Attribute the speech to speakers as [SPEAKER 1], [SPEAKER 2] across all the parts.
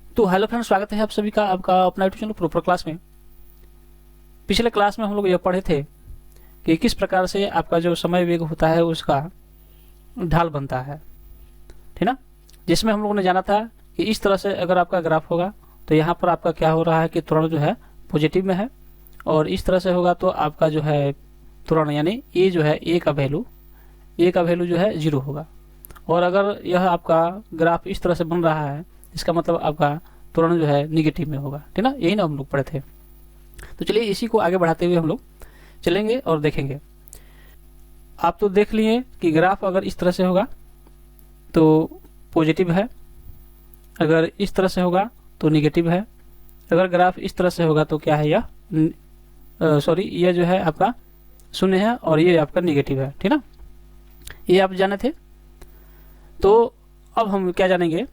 [SPEAKER 1] तो hello friends, स्वागत है आप सभी का आपका अपना यूट्यूब चैनल प्रॉपर क्लास में। पिछले क्लास में हम लोग यह पढ़े थे कि किस प्रकार से आपका जो समय वेग होता है उसका ढाल बनता है, ठीक ना। जिसमें हम लोगों ने जाना था कि इस तरह से अगर आपका ग्राफ होगा तो यहाँ पर आपका क्या हो रहा है कि त्वरण जो है पॉजिटिव में है, और इस तरह से होगा तो आपका जो है त्वरण यानी ए जो है ए का वैल्यू जो है 0 होगा। और अगर यह आपका ग्राफ इस तरह से बन रहा है इसका मतलब आपका त्वरण जो है निगेटिव में होगा, ठीक ना। यही ना हम लोग पढ़े थे। तो चलिए इसी को आगे बढ़ाते हुए हम लोग चलेंगे और देखेंगे। आप तो देख लिए कि ग्राफ अगर इस तरह से होगा तो पॉजिटिव है, अगर इस तरह से होगा तो निगेटिव है, अगर ग्राफ इस तरह से होगा तो क्या है, यह जो है आपका 0 है और ये आपका निगेटिव है, ठीक ना। ये आप जाने थे। तो अब हम क्या जानेंगे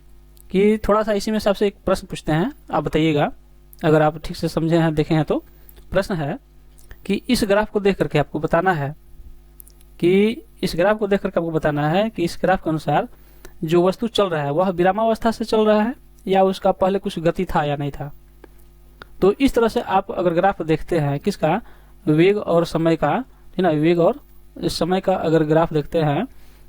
[SPEAKER 1] कि थोड़ा सा इसी में से आपसे एक प्रश्न पूछते हैं, आप बताइएगा अगर आप ठीक से समझे हैं देखे हैं। तो प्रश्न है कि इस ग्राफ को देख करके आपको बताना है कि इस ग्राफ के अनुसार जो वस्तु चल रहा है वह विरामावस्था से चल रहा है या उसका पहले कुछ गति था या नहीं था। तो इस तरह से आप अगर ग्राफ देखते हैं किसका, वेग और समय का, ठीक ना, वेग और समय का अगर ग्राफ देखते हैं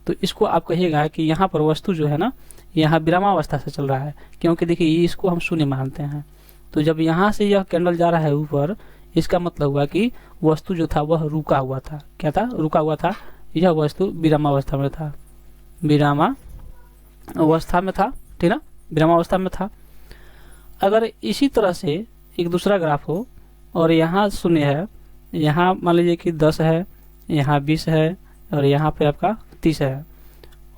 [SPEAKER 1] तो इसको आप कहिएगा कि यहाँ पर वस्तु जो है ना यहाँ विरामावस्था से चल रहा है, क्योंकि देखिए ये इसको हम 0 मानते हैं। तो जब यहाँ से यह कैंडल जा रहा है ऊपर, इसका मतलब हुआ कि वस्तु जो था वह रुका हुआ था। क्या था? रुका हुआ था। यह वस्तु विरामावस्था में था, ठीक ना, विरामावस्था में था। अगर इसी तरह से एक दूसरा ग्राफ हो और यहाँ 0 है, यहाँ मान लीजिए कि 10 है, यहाँ 20 है और यहाँ पे आपका 30 है,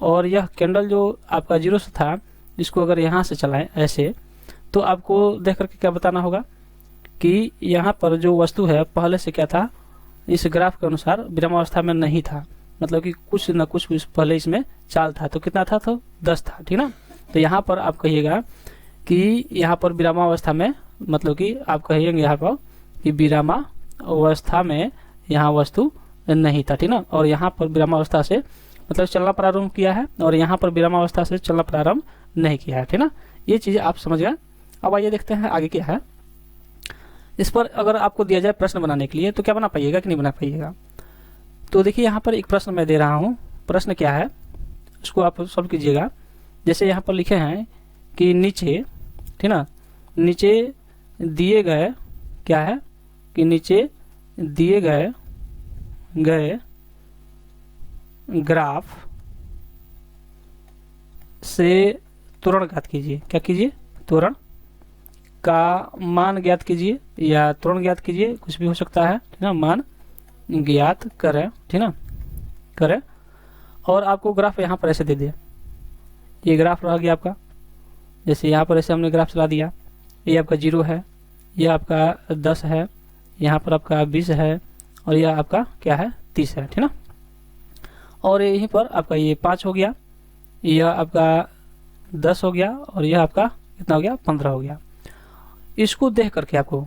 [SPEAKER 1] और यह कैंडल जो आपका 0 से था इसको अगर यहाँ से चलाएं ऐसे, तो आपको देख करके क्या बताना होगा कि यहाँ पर जो वस्तु है पहले से क्या था, इस ग्राफ के अनुसार विरामावस्था में नहीं था, मतलब कि कुछ न कुछ पहले इसमें चाल था। तो कितना था? तो 10 था, ठीक ना। तो यहाँ पर आप कहिएगा कि यहाँ पर विरामावस्था में, मतलब कि आप कहिएंगे यहाँ पर कि विरामावस्था में यहाँ वस्तु नहीं था, ठीक ना। और यहाँ पर विरामावस्था से मतलब चलना प्रारंभ किया है और यहाँ पर विरामावस्था से चलना प्रारंभ नहीं किया है, ठीक ना। ये चीज आप समझ गए। अब आइए देखते हैं आगे क्या है। इस पर अगर आपको दिया जाए प्रश्न बनाने के लिए तो क्या बना पाइएगा कि नहीं बना पाइएगा। तो देखिए यहाँ पर एक प्रश्न मैं दे रहा हूँ। प्रश्न क्या है उसको आप सॉल्व कीजिएगा। जैसे यहाँ पर लिखे हैं कि नीचे, ठीक ना, नीचे दिए गए क्या है कि नीचे दिए गए ग्राफ से त्वरण ज्ञात कीजिए। क्या कीजिए? त्वरण का मान ज्ञात कीजिए या त्वरण ज्ञात कीजिए, कुछ भी हो सकता है, ठीक ना। मान ज्ञात करें, ठीक ना, करें। और आपको ग्राफ यहाँ पर ऐसे दे दिया, ये ग्राफ रह गया आपका। जैसे यहाँ पर ऐसे हमने ग्राफ चला दिया, ये आपका 0 है, ये आपका 10 है, यहाँ पर आपका 20 है और यह आपका क्या है 30 है, ठीक ना। और यहीं पर आपका ये 5 हो गया, यह आपका 10 हो गया और यह आपका कितना हो गया 15 हो गया। इसको देख करके आपको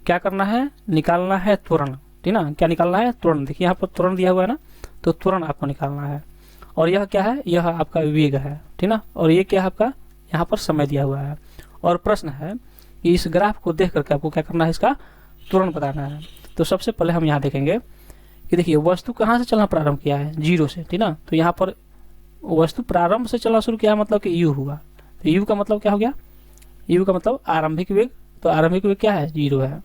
[SPEAKER 1] क्या करना है, निकालना है त्वरण, ठीक ना। क्या निकालना है? त्वरण। देखिए यहाँ पर त्वरण दिया हुआ है ना, तो त्वरण आपको निकालना है। और यह क्या है? यह आपका वेग है, ठीक ना। और ये क्या है आपका, यहाँ पर समय दिया हुआ है। और प्रश्न है कि इस ग्राफ को देख करके आपको क्या करना है, इसका त्वरण बताना है। तो सबसे पहले हम यहाँ देखेंगे कि देखिए वस्तु कहाँ से चलना प्रारंभ किया है, 0 से, ठीक ना। तो यहाँ पर वस्तु प्रारंभ से चलना शुरू किया है, मतलब कि u हुआ। तो u का मतलब क्या हो गया? u का मतलब आरंभिक वेग। तो आरंभिक वेग क्या है? 0 है।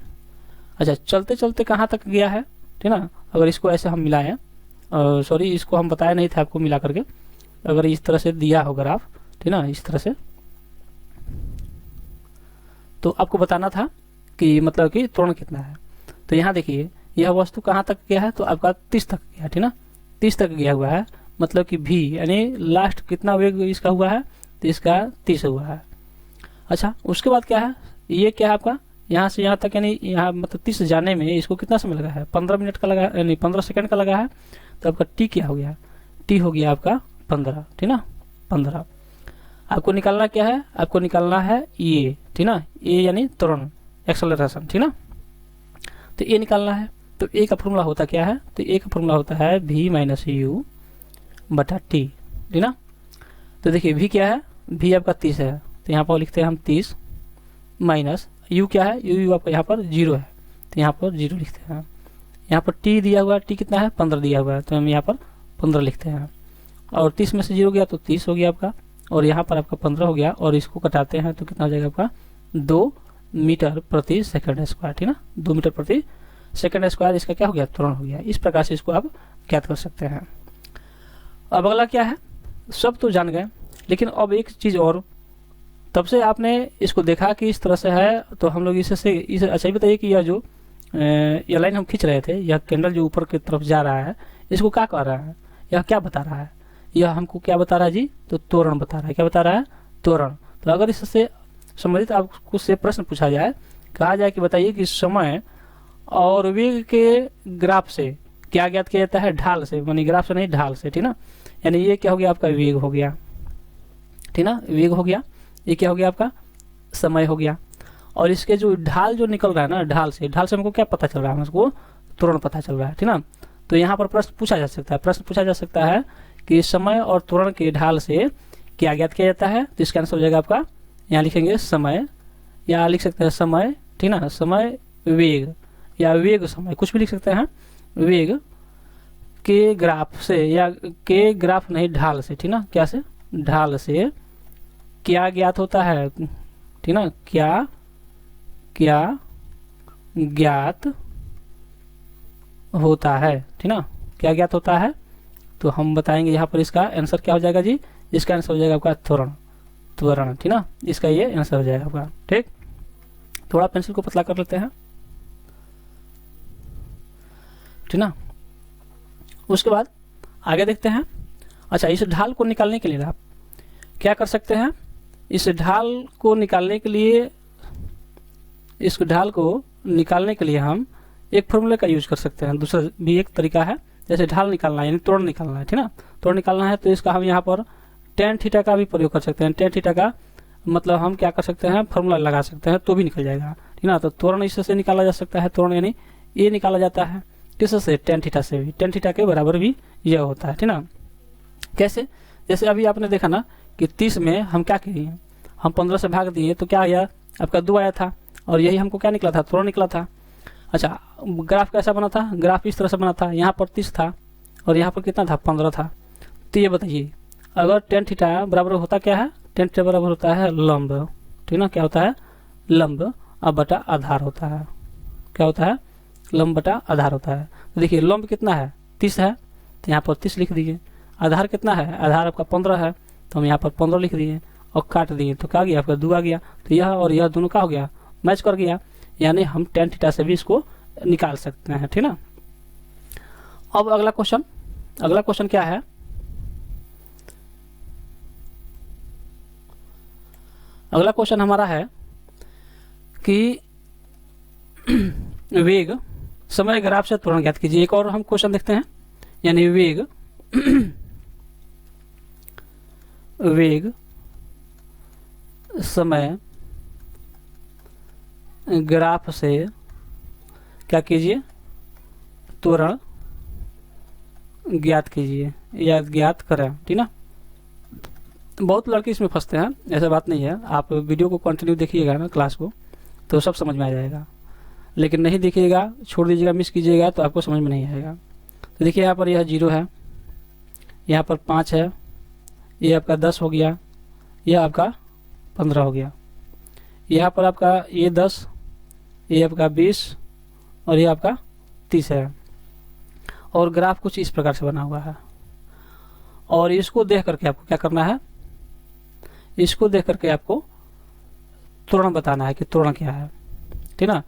[SPEAKER 1] अच्छा, चलते चलते कहाँ तक गया है, ठीक ना। अगर इसको ऐसे हम मिलाएं, सॉरी इसको हम बताया नहीं था आपको मिला करके, अगर इस तरह से दिया हो ग्राफ, ठीक ना, इस तरह से, तो आपको बताना था कि मतलब कि त्वरण कितना है। तो यहाँ देखिए यह वस्तु कहाँ तक गया है, तो आपका 30 तक गया, ठीक ना। 30 तक गया हुआ है, मतलब कि v यानी लास्ट कितना वेग इसका हुआ है, तो इसका 30 हुआ है। अच्छा, उसके बाद क्या है, ये क्या है आपका यहाँ से यहाँ तक, यानी यहाँ मतलब 30 जाने में इसको कितना समय लगा है, 15 मिनट का लगा, यानी 15 सेकंड का लगा है। तो आपका t क्या हो गया? t हो गया आपका 15, ठीक ना, 15। आपको निकालना क्या है? आपको निकालना है ये, ठीक ना, ये यानी त्वरण, एक्सेलरेशन, ठीक ना। तो ये निकालना है। तो ए का फॉर्मूला होता क्या है? तो ए का फॉर्मूला होता है v माइनस यू बटा टी, ठीक ना। तो देखिए v क्या है? v आपका 30 है, तो यहाँ पर लिखते हैं हम 30 माइनस यू क्या है, यू आपका यहाँ पर 0 है तो यहाँ पर 0 लिखते हैं। यहाँ पर टी दिया हुआ है, टी कितना है 15 दिया हुआ है तो हम यहाँ पर 15 लिखते हैं। और 30 में से 0 गया तो 30 हो गया आपका, और यहाँ पर आपका 15 हो गया, और इसको कटाते हैं तो कितना हो जाएगा आपका 2 मीटर प्रति सेकंड स्क्वायर, ठीक ना, 2 मीटर प्रति सेकंड स्क्वायर इसका क्या हो गया, त्वरण हो गया। इस प्रकार से इसको आप ज्ञात कर सकते हैं। अब अगला क्या है, सब तो जान गए, लेकिन अब एक चीज और, तब से आपने इसको देखा कि इस तरह से है तो हम लोग इसे अच्छा ये बताइए कि यह जो यह लाइन हम खींच रहे थे, यह कैंडल जो ऊपर की तरफ जा रहा है, इसको क्या कर रहा है, यह क्या बता रहा है, यह हमको क्या बता रहा है जी, तो त्वरण बता रहा है। क्या बता रहा है, त्वरण। तो अगर इससे संबंधित आपको से प्रश्न पूछा जाए, कहा जाए कि बताइए कि समय और वेग के ग्राफ से क्या ज्ञात किया जाता है, ढाल से, यानी ग्राफ से नहीं ढाल से, ठीक ना। यानी ये क्या हो गया आपका वेग हो गया, ठीक ना, वेग हो गया। ये क्या हो गया आपका समय हो गया। और इसके जो ढाल जो निकल रहा है ना, ढाल से हमको क्या पता चल रहा है, हमको त्वरण पता चल रहा है, ठीक ना। तो यहाँ पर प्रश्न पूछा जा सकता है कि समय और त्वरण के ढाल से क्या ज्ञात किया जाता है। तो इसका आंसर हो जाएगा आपका, यहाँ लिखेंगे समय, या लिख सकते हैं समय, ठीक ना, समय वेग या वेग समय, कुछ भी लिख सकते हैं। वेग के ग्राफ से, या के ग्राफ नहीं ढाल से, ठीक ना, क्या से, ढाल से क्या ज्ञात होता है, ठीक ना, क्या ज्ञात होता है, ठीक ना, क्या ज्ञात होता है। तो हम बताएंगे यहाँ पर इसका आंसर क्या हो जाएगा जी, इसका आंसर हो जाएगा आपका त्वरण, ठीक ना, इसका ये आंसर हो जाएगा आपका। ठीक, थोड़ा पेंसिल को पतला कर लेते हैं, ठीक ना। उसके बाद आगे देखते हैं। अच्छा, इस ढाल को निकालने के लिए आप क्या कर सकते हैं, इस ढाल को निकालने के लिए हम एक फॉर्मूले का यूज कर सकते हैं। दूसरा भी एक तरीका है, जैसे ढाल निकालना है यानी त्वरण निकालना है, ठीक ना, त्वरण निकालना है तो इसका हम यहाँ पर tan थीटा का भी प्रयोग कर सकते हैं। tan थीटा का मतलब हम क्या कर सकते हैं, फॉर्मूला लगा सकते हैं तो भी निकल जाएगा, ठीक ना। तो त्वरण इससे निकाला जा सकता है, त्वरण यानी ये निकाला जाता है किससे, tan थीटा से भी। tan थीटा के बराबर भी यह होता है, ठीक ना। कैसे, जैसे अभी आपने देखा ना कि 30 में हम क्या किए, हम 15 से भाग दिए तो क्या आया आपका 2 आया था, और यही हमको क्या निकला था, त्वरण निकला था। अच्छा, ग्राफ कैसा बना था, ग्राफ इस तरह से बना था, यहाँ पर 30 था और यहाँ पर कितना था, 15 था। तो ये बताइए अगर tan थीटा बराबर होता क्या है, tan थीटा बराबर होता है लंब, ठीक ना, क्या होता है, लंब अब बटा आधार होता है। क्या होता है, लंब बटा आधार होता है। तो देखिए लंब कितना है, 30 है तो यहाँ पर 30 लिख दिए। आधार कितना है, आधार आपका 15 है तो हम यहाँ पर 15 लिख दिए और काट दिए तो क्या गया आपका 2 आ गया। तो यह और यह दोनों क्या हो गया, मैच कर गया, यानी हम tan थीटा से भी इसको निकाल सकते हैं, ठीक ना। अब अगला क्वेश्चन क्या है, अगला क्वेश्चन हमारा है कि वेग समय ग्राफ से त्वरण ज्ञात कीजिए। एक और हम क्वेश्चन देखते हैं, यानी वेग समय ग्राफ से क्या कीजिए, त्वरण ज्ञात कीजिए या ज्ञात करें, ठीक ना। बहुत लड़के इसमें फंसते हैं, ऐसा बात नहीं है। आप वीडियो को कंटिन्यू देखिएगा ना, क्लास को, तो सब समझ में आ जाएगा। लेकिन नहीं देखिएगा, छोड़ दीजिएगा, मिस कीजिएगा तो आपको समझ में नहीं आएगा। तो देखिए यहाँ पर यह 0 है, यहाँ पर 5 है, ये आपका 10 हो गया, यह आपका 15 हो गया, यहाँ पर आपका ये 10, ये आपका 20 और ये आपका 30 है। और ग्राफ कुछ इस प्रकार से बना हुआ है। और इसको देख करके आपको क्या करना है, इसको देख करके आपको त्वरण बताना है कि त्वरण क्या है, ठीक ना।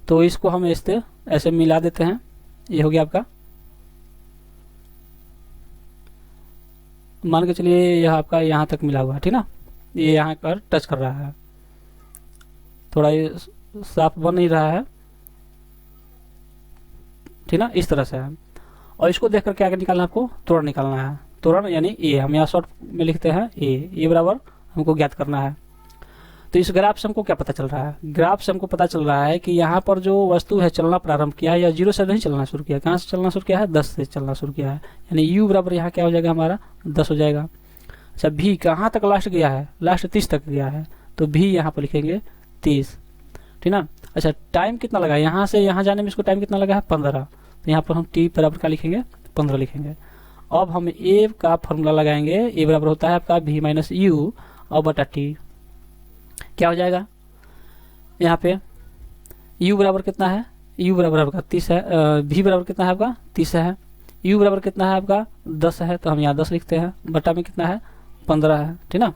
[SPEAKER 1] तो इसको हम ऐसे मिला देते हैं, ये हो गया आपका, मान के चलिए यह आपका यहाँ तक मिला हुआ है, ठीक ना, ये यहाँ पर टच कर रहा है, थोड़ा ये साफ बन नहीं रहा है, ठीक ना, इस तरह से है। और इसको देख करके आगे निकालना, आपको त्वरण निकालना है। त्वरण यानी ए, हम यहाँ शॉर्ट में लिखते हैं ए बराबर हमको ज्ञात करना है। तो इस ग्राफ से हमको क्या पता चल रहा है, ग्राफ से हमको पता चल रहा है कि यहाँ पर जो वस्तु है चलना प्रारंभ किया है, या 0 से नहीं चलना शुरू किया, कहाँ से चलना शुरू किया है, 10 से चलना शुरू किया है, यानी u बराबर यहाँ क्या हो जाएगा हमारा 10 हो जाएगा। अच्छा, भी कहाँ तक लास्ट गया है, लास्ट 30 तक गया है, तो भी यहाँ पर लिखेंगे 30, ठीक ना। अच्छा टाइम कितना लगा यहाँ से यहाँ जाने में, इसको टाइम कितना लगा है 15, तो यहाँ पर हम t बराबर क्या लिखेंगे 15 लिखेंगे। अब हम a का फॉर्मूला लगाएंगे, a बराबर होता है आपका v माइनस यू और बटा t। क्या हो जाएगा यहाँ पे u बराबर कितना है, u बराबर आपका 30 है, v बराबर कितना है आपका 30 है, u बराबर कितना है आपका 10 है, तो हम यहाँ 10 लिखते हैं, बटा में कितना है 15 है, ठीक ना।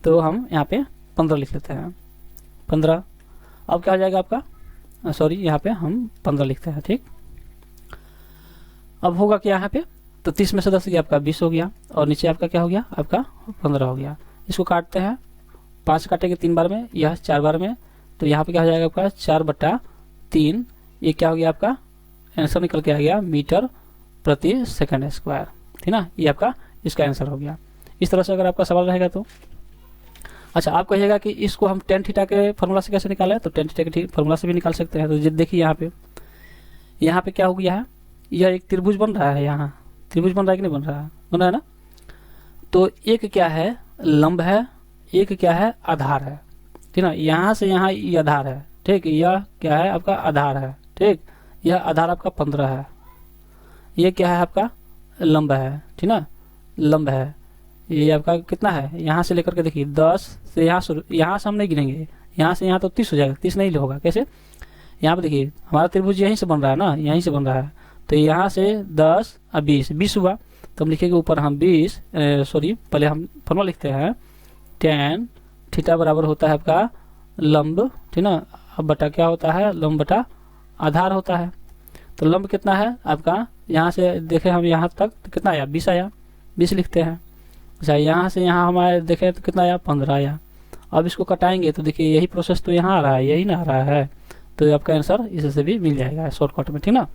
[SPEAKER 1] तो हम यहाँ पे 15 लिख लेते हैं 15। अब क्या हो जाएगा आपका, सॉरी यहाँ पे हम 15 लिखते हैं, ठीक। अब होगा क्या यहाँ पे, तो 30 में से 10 गया आपका 20 हो गया, और नीचे आपका क्या हो गया आपका 15 हो गया। इसको काटते हैं, 5 काटेंगे 3 बार में, यह 4 बार में, तो यहाँ पे क्या हो जाएगा आपका 4/3, ये क्या हो गया आपका आंसर निकल के आ गया मीटर प्रति सेकंड स्क्वायर, ठीक ना। ये आपका इसका आंसर हो गया। इस तरह से अगर आपका सवाल रहेगा तो अच्छा आप कहिएगा कि इसको हम टेन थीटा के फॉर्मूला से कैसे निकालें, तो टेन थीटा के फॉर्मूला से भी निकाल सकते हैं। तो देखिए यहाँ पे क्या हो गया है, यह एक त्रिभुज बन रहा है, यहाँ त्रिभुज बन रहा है कि नहीं बन रहा है, बन रहा है ना। तो एक क्या है लंब है, एक क्या है आधार है, ठीक ना। यहाँ से यहाँ ये आधार है, ठीक, यह क्या है आपका आधार है, ठीक, यह आधार आपका 15 है, ये क्या है आपका लंब है, ठीक ना, लंब है। ये आपका कितना है, यहाँ से लेकर के देखिए 10 से यहाँ से हम नहीं गिनेंगे, यहाँ से यहाँ तो 30 हो जाएगा, 30 नहीं होगा, कैसे, यहाँ पे देखिए हमारा त्रिभुज यहीं से बन रहा है ना, यहीं से बन रहा है, तो यहाँ से 10 और 20 हुआ, तो हम लिखेंगे ऊपर हम 20 सॉरी पहले हम फॉर्मूला लिखते हैं, tan थीटा बराबर होता है आपका लंब, ठीक ना, अब बटा क्या होता है लंब बटा आधार होता है। तो लंब कितना है आपका, यहाँ से देखें हम यहाँ तक तो कितना आया 20 आया, 20 लिखते हैं। अच्छा यहाँ से यहाँ हमारे देखें तो कितना आया 15 आया। अब इसको कटाएंगे तो देखिए यही प्रोसेस तो यहाँ आ रहा है, यही ना आ रहा है, तो आपका आंसर इससे भी मिल जाएगा शॉर्टकट में, ठीक ना।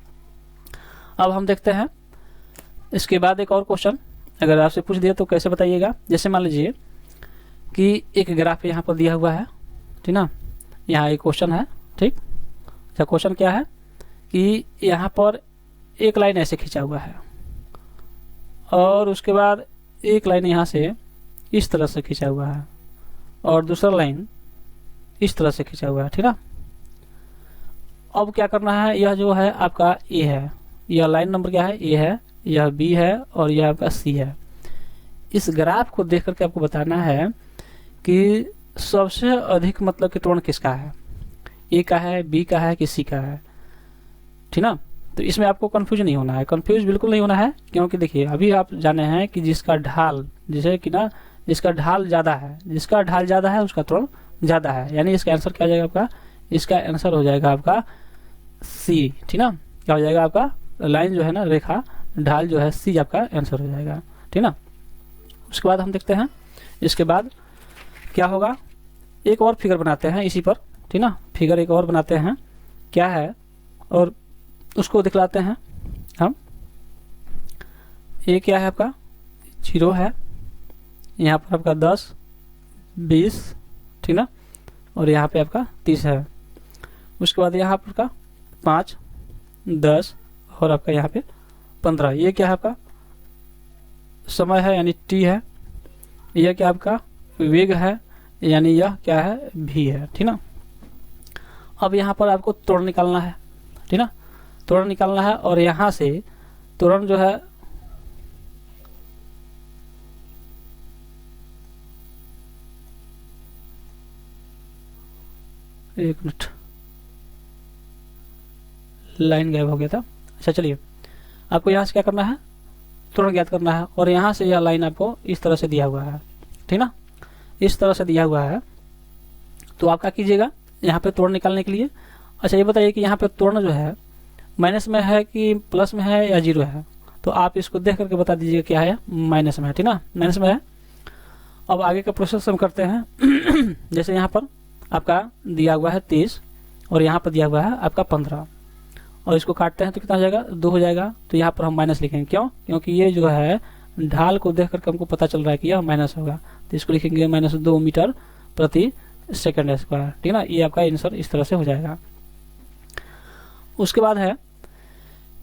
[SPEAKER 1] अब हम देखते हैं इसके बाद एक और क्वेश्चन अगर आपसे पूछ दिया तो कैसे बताइएगा। जैसे मान लीजिए कि एक ग्राफ यहाँ पर दिया हुआ है, ठीक ना, यहाँ एक क्वेश्चन है, ठीक। अच्छा क्वेश्चन क्या है कि यहाँ पर एक लाइन ऐसे खींचा हुआ है और उसके बाद एक लाइन यहाँ से इस तरह से खींचा हुआ है और दूसरा लाइन इस तरह से खींचा हुआ है, ठीक ना। अब क्या करना है, यह जो है आपका ए है, यह लाइन नंबर क्या है ए है, यह बी है और यह आपका सी है। इस ग्राफ को देख करके आपको बताना है कि सबसे अधिक मतलब कि त्वरण किसका है, ए का है, बी का है कि सी का है, ठीक ना। तो इसमें आपको कंफ्यूज नहीं होना है, कंफ्यूज बिल्कुल नहीं होना है, क्योंकि देखिए अभी आप जाने हैं कि जिसका ढाल जैसे कि ना जिसका ढाल ज्यादा है, जिसका ढाल ज्यादा है उसका त्वरण ज्यादा है, यानी इसका आंसर क्या हो जाएगा आपका, इसका आंसर हो जाएगा आपका सी, ठीक ना। क्या हो जाएगा आपका लाइन जो है ना रेखा ढाल जो है सी आपका आंसर हो जाएगा, ठीक ना। उसके बाद हम देखते हैं इसके बाद क्या होगा, एक और फिगर बनाते हैं इसी पर, ठीक ना, फिगर एक और बनाते हैं क्या है और उसको दिखलाते हैं हम। ये क्या है आपका 0 है, यहाँ पर आपका 10 20, ठीक ना, और यहाँ पे आपका 30 है। उसके बाद यहाँ पर का 5 10 और आपका यहाँ पे 15। ये क्या है आपका समय है यानी टी है, यह क्या आपका वेग है यानी यह क्या है भी है, ठीक ना। अब यहाँ पर आपको त्वरण निकालना है, ठीक ना, त्वरण निकालना है और यहाँ से त्वरण जो है एक मिनट लाइन गायब हो गया था। अच्छा चलिए आपको यहाँ से क्या करना है त्वरण ज्ञात करना है और यहाँ से यह लाइन आपको इस तरह से दिया हुआ है, ठीक ना, इस तरह से दिया हुआ है। तो आप क्या कीजिएगा यहाँ पे त्वरण निकालने के लिए। अच्छा ये बताइए कि यहाँ पे त्वरण जो है माइनस में है कि प्लस में है या 0 है, तो आप इसको देख करके बता दीजिएगा क्या है, माइनस में है, ठीक ना, माइनस में है। अब आगे का प्रोसेस हम करते हैं जैसे यहाँ पर आपका दिया हुआ है 30 और यहाँ पर दिया हुआ है आपका 15 और इसको काटते हैं तो कितना हो जाएगा 2 हो जाएगा। तो यहाँ पर हम माइनस लिखेंगे, क्यों, क्योंकि ये जो है ढाल को देख करके हमको पता चल रहा है कि यह माइनस होगा, तो इसको लिखेंगे -2 मीटर प्रति सेकंड स्क्वायर, ठीक ना। ये आपका आंसर इस तरह से हो जाएगा। उसके बाद है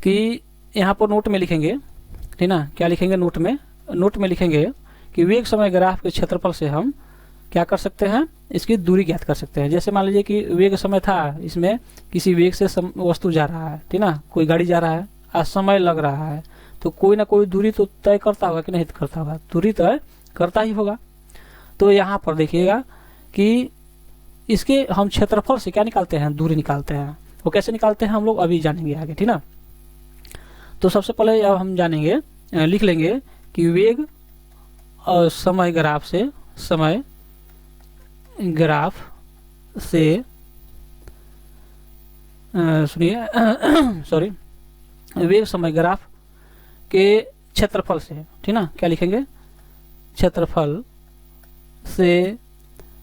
[SPEAKER 1] कि यहाँ पर नोट में लिखेंगे, ठीक ना, क्या लिखेंगे नोट में लिखेंगे कि वेग समय ग्राफ के क्षेत्रफल से हम क्या कर सकते हैं, इसकी दूरी ज्ञात कर सकते हैं। जैसे मान लीजिए कि वेग समय था, इसमें किसी वेग से वस्तु जा रहा है, ठीक ना, कोई गाड़ी जा रहा है, आज समय लग रहा है, तो कोई ना कोई दूरी तो तय करता होगा कि नहीं करता होगा, दूरी तय करता ही होगा। तो यहाँ पर देखिएगा कि इसके हम क्षेत्रफल से क्या निकालते हैं, दूरी निकालते हैं। वो कैसे निकालते हैं हम लोग अभी जानेंगे आगे, ठीक ना। तो सबसे पहले अब हम जानेंगे, लिख लेंगे कि वेग और समय ग्राफ से, समय ग्राफ से सुनिए सॉरी, वेग समय ग्राफ के क्षेत्रफल से, ठीक ना, क्या लिखेंगे, क्षेत्रफल से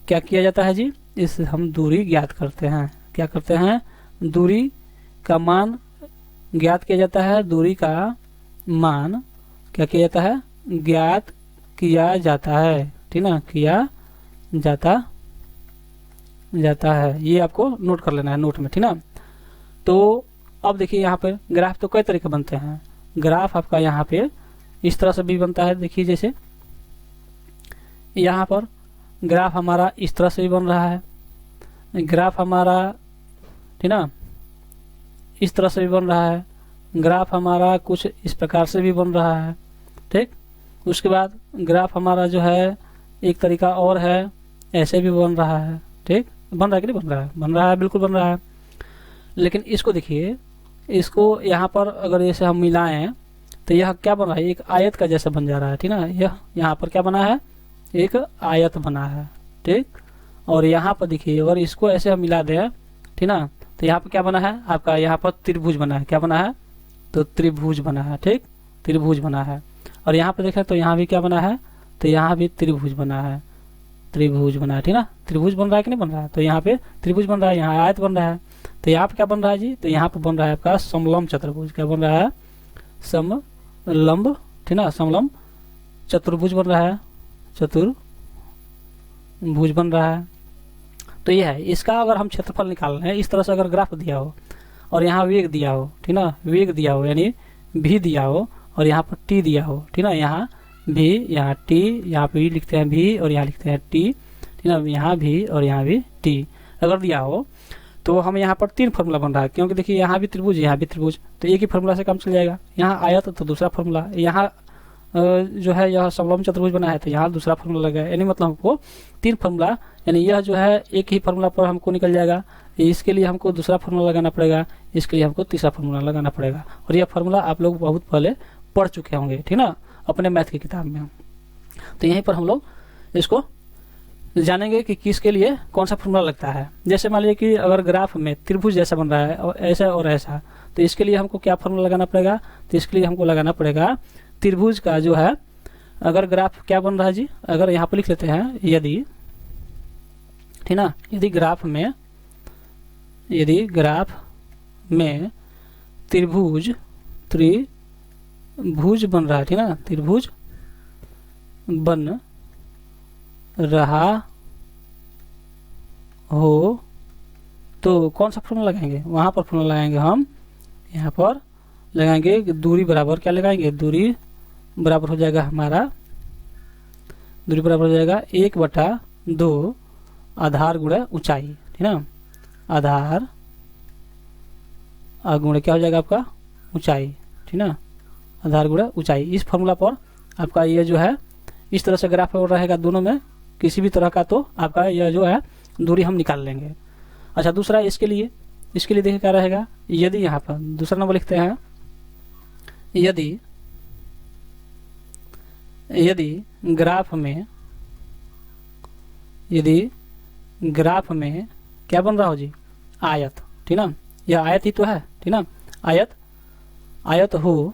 [SPEAKER 1] क्या किया जाता है जी, इससे हम दूरी ज्ञात करते हैं। क्या करते हैं, दूरी का मान ज्ञात किया जाता है। दूरी का मान क्या किया जाता है, ज्ञात किया जाता है, ठीक ना, किया जाता है। ये आपको नोट कर लेना है नोट में, ठीक ना। तो अब देखिए यहाँ पे ग्राफ तो कई तरह के बनते हैं। ग्राफ आपका यहाँ पे इस तरह से भी बनता है, देखिए जैसे यहाँ पर ग्राफ हमारा इस तरह से भी बन रहा है, ग्राफ हमारा, ठीक ना, इस तरह से भी बन रहा है, ग्राफ हमारा कुछ इस प्रकार से भी बन रहा है, ठीक। उसके बाद ग्राफ हमारा जो है एक तरीका और है, ऐसे भी बन रहा है, ठीक। बन रहा है कि नहीं बन रहा है, बन रहा है, बिल्कुल बन रहा है। लेकिन इसको देखिए, इसको यहाँ पर अगर जैसे हम मिलाएं तो यह क्या बन रहा है, एक आयत का जैसा बन जा रहा है, ठीक ना। यह यहाँ पर क्या बना है, एक आयत बना है, ठीक। और यहाँ पर देखिए अगर इसको ऐसे हम मिला दें, ठीक ना, तो यहाँ पर क्या बना है आपका, यहाँ पर त्रिभुज बना है। क्या बना है, तो त्रिभुज बना है, ठीक, त्रिभुज बना है। और यहाँ पर देखें तो यहाँ भी क्या बना है, तो यहाँ भी त्रिभुज बना है, त्रिभुज बना है, ठीक ना। त्रिभुज बन रहा है कि नहीं बन रहा है, तो यहाँ पे त्रिभुज बन रहा है, यहाँ आयत बन रहा है। तो यहाँ पे क्या बन रहा है जी, तो यहाँ पे बन रहा है आपका समलंब चतुर्भुज। क्या बन रहा है, समलंब, ठीक ना, समलंब चतुर्भुज बन रहा है, चतुर्भुज बन रहा है। तो ये है, इसका अगर हम क्षेत्रफल निकाल रहे हैं, इस तरह से अगर ग्राफ दिया हो और यहाँ वेग दिया हो, ठीक ना, वेग दिया हो यानी भी दिया हो, और यहाँ पर टी दिया हो, ठीक ना, यहाँ भी, यहाँ टी, यहाँ पे लिखते हैं भी और यहाँ लिखते हैं टी, ठीक ना, यहाँ भी और यहाँ भी टी अगर दिया हो, तो हम यहाँ पर 3 फार्मूला बन रहा है। क्योंकि देखिए यहाँ भी त्रिभुज, यहाँ भी त्रिभुज, तो एक ही फार्मूला से काम चल जाएगा। यहाँ आयत तो दूसरा फार्मूला, यहाँ जो है यह समलंब चतुर्भुज बना है तो यहाँ दूसरा फार्मूला लगा, यानी मतलब हमको 3 फार्मूला, यानी यह जो है एक ही फार्मूला पर हमको निकल जाएगा। इसके लिए हमको दूसरा फार्मूला लगाना पड़ेगा, इसके लिए हमको तीसरा फार्मूला लगाना पड़ेगा। और यह फार्मूला आप लोग बहुत पहले पढ़ चुके होंगे, ठीक ना, अपने मैथ की किताब में। तो यहीं पर हम लोग इसको जानेंगे कि किसके लिए कौन सा फार्मूला लगता है। जैसे मान लीजिए कि अगर ग्राफ में त्रिभुज जैसा बन रहा है और ऐसा, तो इसके लिए हमको क्या फार्मूला लगाना पड़ेगा, तो इसके लिए हमको लगाना पड़ेगा त्रिभुज का जो है, अगर ग्राफ क्या बन रहा है जी, अगर यहाँ पर लिख लेते हैं यदि, ठीक ना, यदि ग्राफ में त्रिभुज बन रहा है, ठीक ना, त्रिभुज बन रहा हो तो कौन सा फॉर्मूला लगाएंगे, वहां पर फॉर्मूला लगाएंगे हम, यहाँ पर लगाएंगे दूरी बराबर क्या लगाएंगे, दूरी बराबर हो जाएगा हमारा, दूरी बराबर हो जाएगा 1/2 आधार गुणा ऊंचाई, ठीक ना, आधार गुणा क्या हो जाएगा आपका ऊंचाई, ठीक ना, आधार गुणा ऊंचाई। इस फॉर्मूला पर आपका ये जो है इस तरह से ग्राफ रहेगा, दोनों में किसी भी तरह का, तो आपका यह जो है दूरी हम निकाल लेंगे। अच्छा, दूसरा इसके लिए देखिए क्या रहेगा, यदि यहाँ पर दूसरा नंबर लिखते हैं, यदि ग्राफ में क्या बन रहा हो जी, आयत, ठीक ना, यह आयत ही तो है, ठीक ना, आयत हो,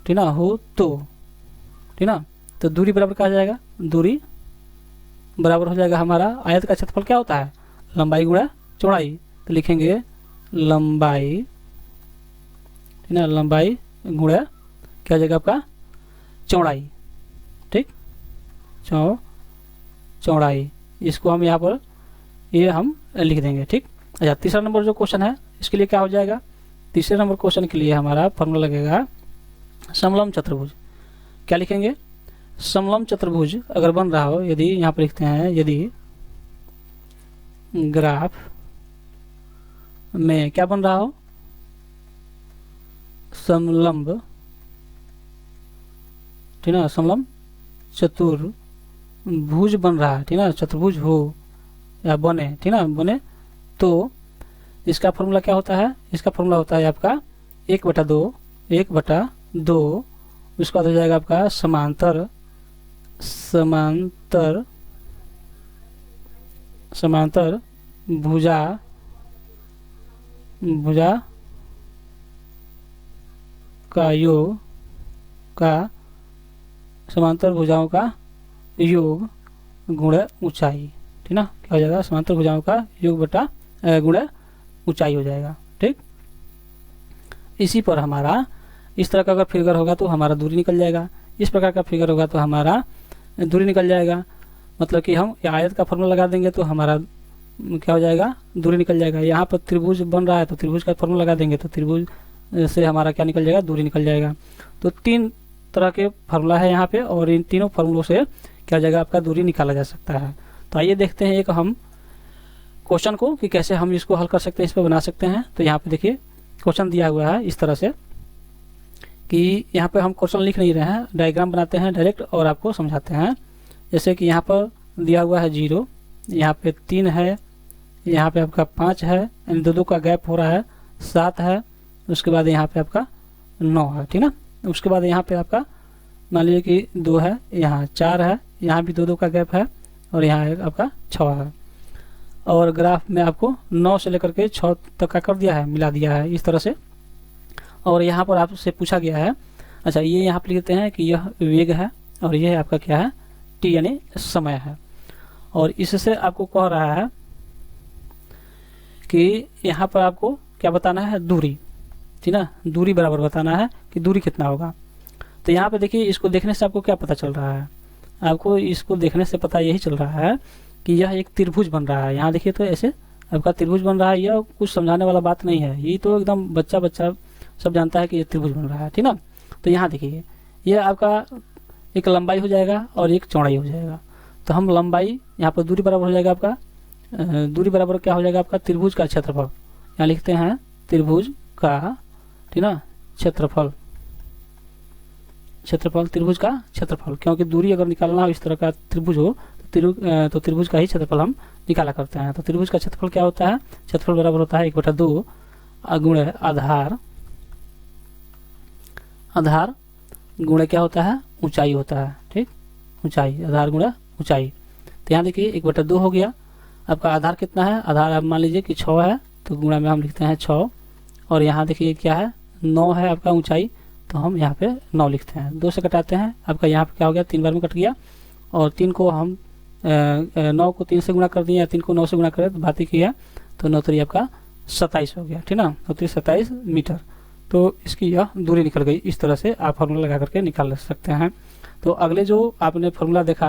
[SPEAKER 1] ठीक ना, हो तो, ठीक ना, तो दूरी बराबर क्या हो जाएगा, दूरी बराबर हो जाएगा हमारा, आयत का क्षेत्रफल क्या होता है, लंबाई गुणा चौड़ाई, तो लिखेंगे लंबाई, ठीक ना, लंबाई गुणा क्या हो जाएगा आपका चौड़ाई, ठीक, चौड़ाई। इसको हम यहाँ पर ये हम लिख देंगे, ठीक। अच्छा, तीसरा नंबर जो क्वेश्चन है इसके लिए क्या हो जाएगा, तीसरे नंबर क्वेश्चन के लिए हमारा फॉर्मूला लगेगा समलंब चतुर्भुज। क्या लिखेंगे, समलंब चतुर्भुज अगर बन रहा हो, यदि यहाँ पर लिखते हैं, यदि ग्राफ में क्या बन रहा हो, समलंब, ठीक ना, समलंब चतुर्भुज बन रहा है, ठीक ना, चतुर्भुज हो या बने, ठीक ना, बने, तो इसका फॉर्मूला क्या होता है, इसका फॉर्मूला होता है आपका 1/2, 1/2, उसके बाद हो जाएगा आपका समांतर, समांतर भुजा का योग, समांतर भुजाओं का योग गुणा ऊंचाई, ठीक ना, क्या हो जाएगा, समांतर भुजाओं का योग बटा गुणा ऊंचाई हो जाएगा। ठीक, इसी पर हमारा इस तरह का अगर फिगर होगा तो हमारा दूरी निकल जाएगा, इस प्रकार का फिगर होगा तो हमारा दूरी निकल जाएगा। मतलब कि हम आयत का फॉर्मूला लगा देंगे तो हमारा क्या हो जाएगा, दूरी निकल जाएगा। यहाँ पर त्रिभुज बन रहा है तो त्रिभुज का फॉर्मूला लगा देंगे तो त्रिभुज से हमारा क्या निकल जाएगा, दूरी निकल जाएगा। तो 3 तरह के फार्मूला है यहाँ पे और इन तीनों फार्मूलों से क्या हो जाएगा, आपका दूरी निकाला जा सकता है। तो आइए देखते हैं एक हम क्वेश्चन को कि कैसे हम इसको हल कर सकते हैं, इस पर बना सकते हैं। तो यहाँ पे देखिए क्वेश्चन दिया हुआ है इस तरह से कि यहाँ पे हम क्वेश्चन लिख नहीं रहे हैं, डायग्राम बनाते हैं डायरेक्ट और आपको समझाते हैं। जैसे कि यहाँ पर दिया हुआ है 0, यहाँ पे 3 है, यहाँ पे आपका 5 है, इन दो का गैप हो रहा है 7 है, उसके बाद यहाँ पे आपका 9 है, ठीक ना। उसके बाद यहाँ पे आपका मान लीजिए कि 2 है, यहाँ 4 है, यहाँ भी 2 का गैप है और यहाँ आपका 6 है। और ग्राफ में आपको 9 से लेकर के 6 तक का कर दिया है, मिला दिया है इस तरह से। और यहाँ पर आपसे पूछा गया है, अच्छा ये यहाँ पे लिखते हैं कि यह वेग है और यह आपका क्या है, टी यानी समय है। और इससे आपको कह रहा है कि यहाँ पर आपको क्या बताना है, दूरी, ठीक ना, दूरी बराबर बताना है कि दूरी कितना होगा। तो यहाँ पे देखिए इसको देखने से आपको क्या पता चल रहा है, आपको इसको देखने से पता यही चल रहा है कि यह एक त्रिभुज बन रहा है। यहाँ देखिए तो ऐसे आपका त्रिभुज बन रहा है, यह कुछ समझाने वाला बात नहीं है, ये तो एकदम बच्चा सब जानता है कि ये त्रिभुज बन रहा है, ठीक ना। तो यहाँ देखिए ये आपका एक लंबाई हो जाएगा और एक चौड़ाई हो जाएगा। तो हम लंबाई यहाँ पर दूरी बराबर हो जाएगा आपका, दूरी बराबर क्या हो जाएगा आपका, त्रिभुज का क्षेत्रफल। यहाँ लिखते हैं त्रिभुज का, ठीक ना, क्षेत्रफल, त्रिभुज का क्षेत्रफल, क्योंकि दूरी अगर निकालना हो इस तरह का त्रिभुज हो तो त्रिभुज का ही क्षेत्रफल हम निकाला करते हैं। तो त्रिभुज का क्षेत्रफल क्या होता है, क्षेत्रफल बराबर होता है 1/2 गुणे आधार गुणे क्या होता है, ऊंचाई होता है, ठीक, ऊंचाई, आधार गुणा ऊंचाई। तो यहाँ देखिए 1/2 हो गया, आपका आधार कितना है, आधार आप मान लीजिए कि 6 है तो गुणा में हम लिखते हैं 6, और यहाँ देखिए क्या है 9 है आपका ऊंचाई, तो हम यहाँ पे 9 लिखते हैं, 2 से कटाते हैं, आपका यहाँ पे क्या हो गया 3 बार में कट गया, और 3 को हम 9 को 3 से गुणा कर दिया, 3 को 9 से गुणा करें तो बात ही किया, तो 9 3 आपका 27 हो गया, ठीक ना, 27 मीटर। तो इसकी यह दूरी निकल गई। इस तरह से आप फार्मूला लगा करके निकाल सकते हैं। तो अगले जो आपने फार्मूला देखा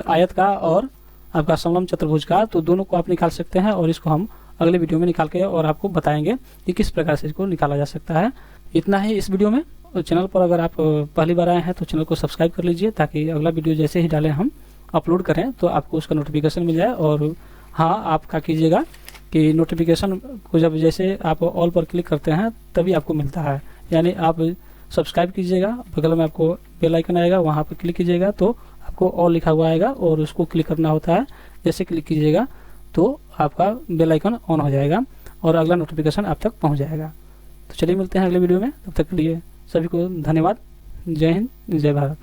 [SPEAKER 1] आयत का और आपका समलंब चतुर्भुज का, तो दोनों को आप निकाल सकते हैं और इसको हम अगले वीडियो में निकाल के और आपको बताएंगे कि किस प्रकार से इसको निकाला जा सकता है। इतना ही इस वीडियो में। चैनल पर अगर आप पहली बार आए हैं तो चैनल को सब्सक्राइब कर लीजिए, ताकि अगला वीडियो जैसे ही डालें हम अपलोड करें तो आपको उसका नोटिफिकेशन मिल जाए। और हाँ, आप क्या कीजिएगा कि नोटिफिकेशन को जब जैसे आप ऑल पर क्लिक करते हैं तभी आपको मिलता है, यानी आप सब्सक्राइब कीजिएगा, बगल में आपको बेल आइकन आएगा, वहाँ पर क्लिक कीजिएगा तो आपको ऑल लिखा हुआ आएगा और उसको क्लिक करना होता है। जैसे क्लिक कीजिएगा तो आपका बेल आइकन ऑन हो जाएगा और अगला नोटिफिकेशन आप तक पहुँच जाएगा। तो चलिए मिलते हैं अगले वीडियो में, तब तक के लिए सभी को धन्यवाद। जय हिंद, जय भारत।